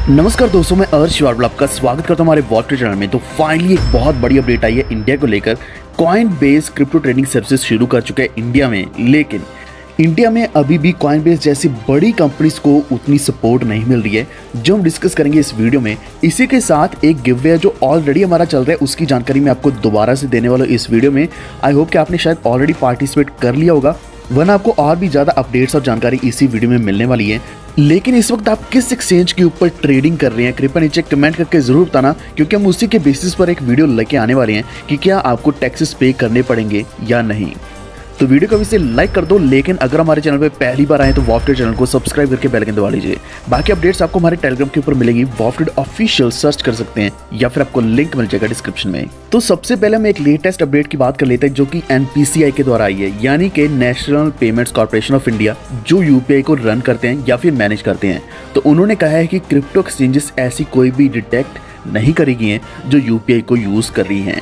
नमस्कार दोस्तों, मैं अर्श वार्बल आपका स्वागत करता हूं हमारे वॉल्ट चैनल में। तो फाइनली एक बहुत बड़ी अपडेट आई है इंडिया को लेकर। कॉइनबेस क्रिप्टो ट्रेडिंग सर्विसेज शुरू कर चुका है इंडिया में, लेकिन इंडिया में अभी भी कॉइनबेस जैसी बड़ी कंपनीज को उतनी सपोर्ट नहीं मिल रही है, जो हम डिस्कस करेंगे इस वीडियो में। इसी के साथ एक गिव अवे जो ऑलरेडी हमारा चल रहा है उसकी जानकारी मैं आपको दोबारा से देने वाला हूँ इस वीडियो में। आई होप कि आपने शायद ऑलरेडी पार्टिसिपेट कर लिया होगा, वरना आपको और भी ज़्यादा अपडेट्स और जानकारी इसी वीडियो में मिलने वाली है। लेकिन इस वक्त आप किस एक्सचेंज के ऊपर ट्रेडिंग कर रहे हैं, कृपया नीचे कमेंट करके जरूर बताना, क्योंकि हम उसी के बेसिस पर एक वीडियो लेके आने वाले हैं कि क्या आपको टैक्सेस पे करने पड़ेंगे या नहीं। तो वीडियो को अभी से लाइक कर दो, लेकिन अगर हमारे चैनल पे पहली बार आए तो वॉफ्टेड चैनल को सब्सक्राइब करके बेल आइकन दबा लीजिए। बाकी अपडेट्स आपको हमारे टेलीग्राम के ऊपर मिलेंगी, वॉफ्टेड ऑफिशियल सर्च कर सकते हैं या फिर आपको लिंक मिल जाएगा डिस्क्रिप्शन में। तो सबसे पहले हम एक लेटेस्ट अपडेट की बात कर लेते हैं, जो कि NPCI के द्वारा आई है, यानी कि national payments corporation of India, जो UPI को रन करते हैं या फिर मैनेज करते हैं। तो उन्होंने कहा है कि क्रिप्टो एक्सचेंजेस ऐसी कोई भी डिटेक्ट नहीं करेगी हैं जो UPI को यूज कर रही हैं।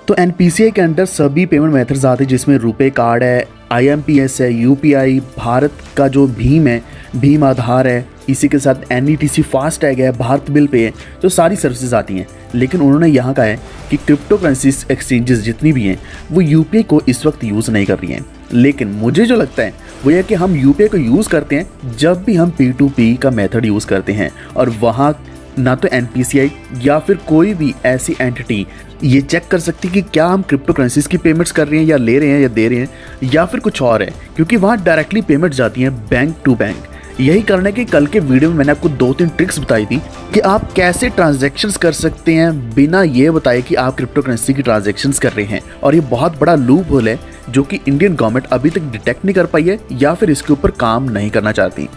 तो NPCI के अंडर सभी पेमेंट मेथड्स आते हैं, जिसमें रुपे कार्ड है, IMPS है, UPI, भारत का जो भीम है, भीम आधार है, इसी के साथ NETC फास्टैग है, भारत बिल पे है, तो सारी सर्विसेज आती हैं। लेकिन उन्होंने यहाँ कहा है कि क्रिप्टो करेंसीज एक्सचेंजेस जितनी भी हैं वो UPI को इस वक्त यूज़ नहीं कर रही हैं। लेकिन मुझे जो लगता है वो यह कि हम UPI को यूज़ करते हैं जब भी हम P2P का मेथड यूज़ करते हैं, और वहाँ ना तो NPCI या फिर कोई भी ऐसी एंटिटी ये चेक कर सकती कि क्या हम क्रिप्टो करेंसीज की पेमेंट्स कर रहे हैं या ले रहे हैं या दे रहे हैं या फिर कुछ और है, क्योंकि वहाँ डायरेक्टली पेमेंट जाती हैं बैंक टू बैंक। यही करने के कल के वीडियो में मैंने आपको 2-3 ट्रिक्स बताई थी कि आप कैसे ट्रांजैक्शंस कर सकते हैं बिना ये बताए कि आप क्रिप्टो करेंसी की ट्रांजैक्शंस कर रहे हैं। और ये बहुत बड़ा लूप होल है जो कि इंडियन गवर्नमेंट अभी तक डिटेक्ट नहीं कर पाई है या फिर इसके ऊपर काम नहीं करना चाहती।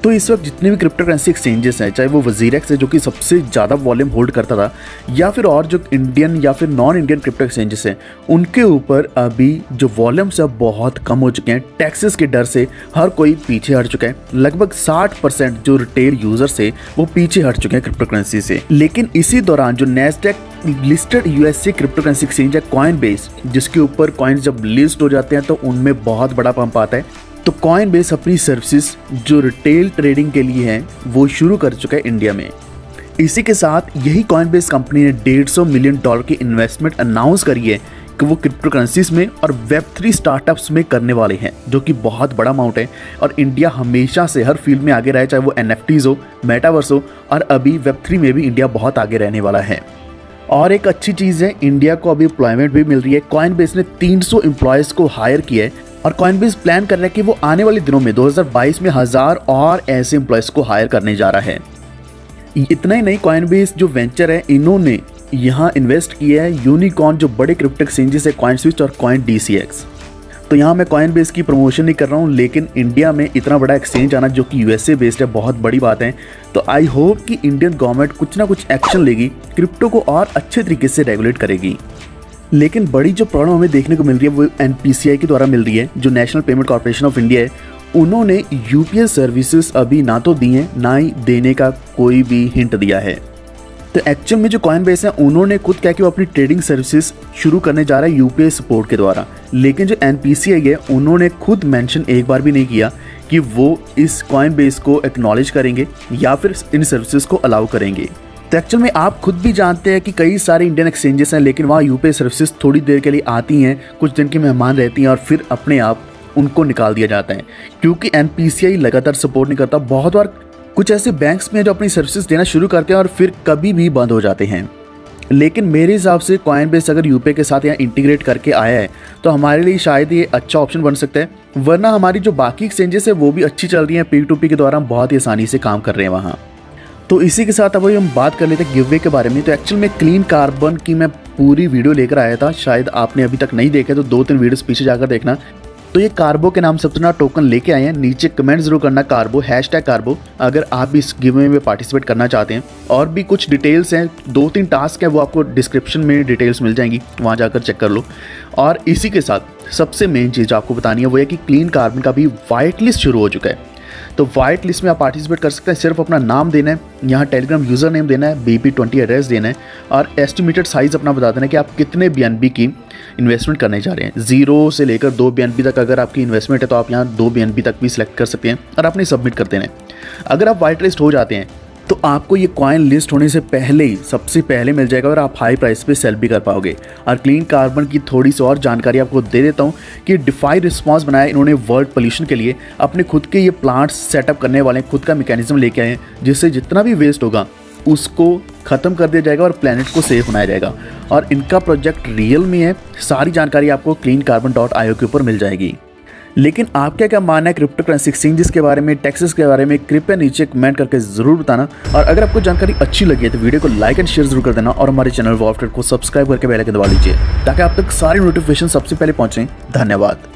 तो इस वक्त जितने भी क्रिप्टो करेंसी एक्सचेंजेस हैं, चाहे वो वजीरेक्स है जो कि सबसे ज़्यादा वॉल्यूम होल्ड करता था, या फिर और जो इंडियन या फिर नॉन इंडियन क्रिप्टो एक्सचेंजेस हैं, उनके ऊपर अभी जो वॉल्यूम्स है बहुत कम हो चुके हैं। टैक्सेस के डर से हर कोई पीछे हट चुका है। लगभग 60% जो रिटेल यूजर्स है वो पीछे हट चुके हैं क्रिप्टो करेंसी से। लेकिन इसी दौरान जो Nasdaq listed USA crypto currency exchange है कॉइनबेस, जिसके ऊपर कॉइन्स जब लिस्ट हो जाते हैं तो उनमें बहुत बड़ा पंप आता है। तो कॉइनबेस अपनी सर्विसेज जो रिटेल ट्रेडिंग के लिए हैं वो शुरू कर चुका है इंडिया में। इसी के साथ यही कॉइनबेस कंपनी ने $150 मिलियन की इन्वेस्टमेंट अनाउंस करी है कि वो क्रिप्टो करेंसीज में और Web3 स्टार्टअप्स में करने वाले हैं, जो कि बहुत बड़ा अमाउंट है। और इंडिया हमेशा से हर फील्ड में आगे रहा है, चाहे वो NFTs हो, मेटावर्स हो, और अभी Web3 में भी इंडिया बहुत आगे रहने वाला है। और एक अच्छी चीज़ है, इंडिया को अभी एम्प्लॉयमेंट भी मिल रही है। कॉइनबेस ने 300 एम्प्लॉयज़ को हायर किया है, और कॉइनबेस प्लान कर रहा है कि वो आने वाले दिनों में 2022 में 1000 और ऐसे एम्प्लॉयज़ को हायर करने जा रहा है। इतना ही नहीं, कॉइनबेस जो वेंचर है, इन्होंने यहाँ इन्वेस्ट किया है यूनिकॉर्न जो बड़े क्रिप्टो एक्सचेंजेस है, कॉइनस्विच और CoinDCX। तो यहाँ मैं कॉइनबेस की प्रमोशन नहीं कर रहा हूँ, लेकिन इंडिया में इतना बड़ा एक्सचेंज आना जो कि USA बेस्ड है, बहुत बड़ी बात है। तो आई होप कि इंडियन गवर्नमेंट कुछ ना कुछ एक्शन लेगी, क्रिप्टो को और अच्छे तरीके से रेगुलेट करेगी। लेकिन बड़ी जो प्रॉब्लम हमें देखने को मिल रही है वो NPCI के द्वारा मिल रही है, जो national payment corporation of India है। उन्होंने UPI सर्विसेज अभी ना तो दी हैं, ना ही देने का कोई भी हिंट दिया है। तो एक्चुअल में जो कॉइनबेस है उन्होंने खुद कहा कि वो अपनी ट्रेडिंग सर्विसेज शुरू करने जा रहा है UPI सपोर्ट के द्वारा। लेकिन जो NPCI है उन्होंने खुद मेंशन एक बार भी नहीं किया कि वो इस कॉइनबेस को एक्नॉलेज करेंगे या फिर इन सर्विसेज को अलाउ करेंगे। तो एक्चुअल में आप खुद भी जानते हैं कि कई सारे इंडियन एक्सचेंजेस हैं, लेकिन वहाँ UPI सर्विसेज थोड़ी देर के लिए आती हैं, कुछ दिन की मेहमान रहती हैं और फिर अपने आप उनको निकाल दिया जाता है, क्योंकि NPCI लगातार सपोर्ट नहीं करता। बहुत बार कुछ ऐसे बैंक्स में जो अपनी सर्विसेज देना शुरू करते हैं और फिर कभी भी बंद हो जाते हैं। लेकिन मेरे हिसाब से कॉइनबेस अगर UPI के साथ यहाँ इंटीग्रेट करके आया है तो हमारे लिए शायद ये अच्छा ऑप्शन बन सकता है, वरना हमारी जो बाकी एक्सचेंजेस है वो भी अच्छी चल रही हैं, P2P के द्वारा हम बहुत ही आसानी से काम कर रहे हैं वहाँ। तो इसी के साथ अब हम बात कर लेते हैं गिव अवे के बारे में। तो एक्चुअल में क्लीन कार्बन की मैं पूरी वीडियो लेकर आया था, शायद आपने अभी तक नहीं देखे तो 2-3 वीडियोस पीछे जाकर देखना। तो ये कार्बो के नाम सबसे नया टोकन लेके आए हैं। नीचे कमेंट जरूर करना कार्बो, #कार्बो, अगर आप भी इस गिव अवे में पार्टिसिपेट करना चाहते हैं। और भी कुछ डिटेल्स हैं, 2-3 टास्क है, वो आपको डिस्क्रिप्शन में डिटेल्स मिल जाएंगी, वहाँ जाकर चेक कर लो। और इसी के साथ सबसे मेन चीज़ आपको बतानी है वो है कि क्लीन कार्बन का भी वाइट लिस्ट शुरू हो चुका है। तो वाइट लिस्ट में आप पार्टिसिपेट कर सकते हैं। सिर्फ अपना नाम देना है, यहाँ टेलीग्राम यूज़र नेम देना है, BP20 एड्रेस देना है, और एस्टिमेटेड साइज़ अपना बता देना है कि आप कितने BNB की इन्वेस्टमेंट करने जा रहे हैं। 0 से लेकर 2 BNB तक अगर आपकी इन्वेस्टमेंट है तो आप यहाँ 2 BNB तक भी सिलेक्ट कर सकते हैं और अपने सबमिट कर देना है। अगर आप वाइट लिस्ट हो जाते हैं तो आपको ये कॉइन लिस्ट होने से पहले ही सबसे पहले मिल जाएगा और आप हाई प्राइस पे सेल भी कर पाओगे। और क्लीन कार्बन की थोड़ी सी और जानकारी आपको दे देता हूँ कि डिफाई रिस्पॉन्स बनाया इन्होंने वर्ल्ड पोल्यूशन के लिए, अपने खुद के ये प्लांट्स सेटअप करने वाले खुद का मैकेनिज्म लेके आए हैं, जिससे जितना भी वेस्ट होगा उसको ख़त्म कर दिया जाएगा और प्लेनेट को सेफ बनाया जाएगा। और इनका प्रोजेक्ट रियल में है, सारी जानकारी आपको cleancarbon.io के ऊपर मिल जाएगी। लेकिन आपका क्या मानना है क्रिप्टो करेंसी एक्सचेंजेस के बारे में, टैक्सेस के बारे में, कृपया नीचे कमेंट करके ज़रूर बताना। और अगर आपको जानकारी अच्छी लगी है तो वीडियो को लाइक एंड शेयर जरूर कर देना और हमारे चैनल वॉल्ट ट्रेड को सब्सक्राइब करके बेल आइकन दबा लीजिए ताकि आप तक सारी नोटिफिकेशन सबसे पहले पहुंचें। धन्यवाद।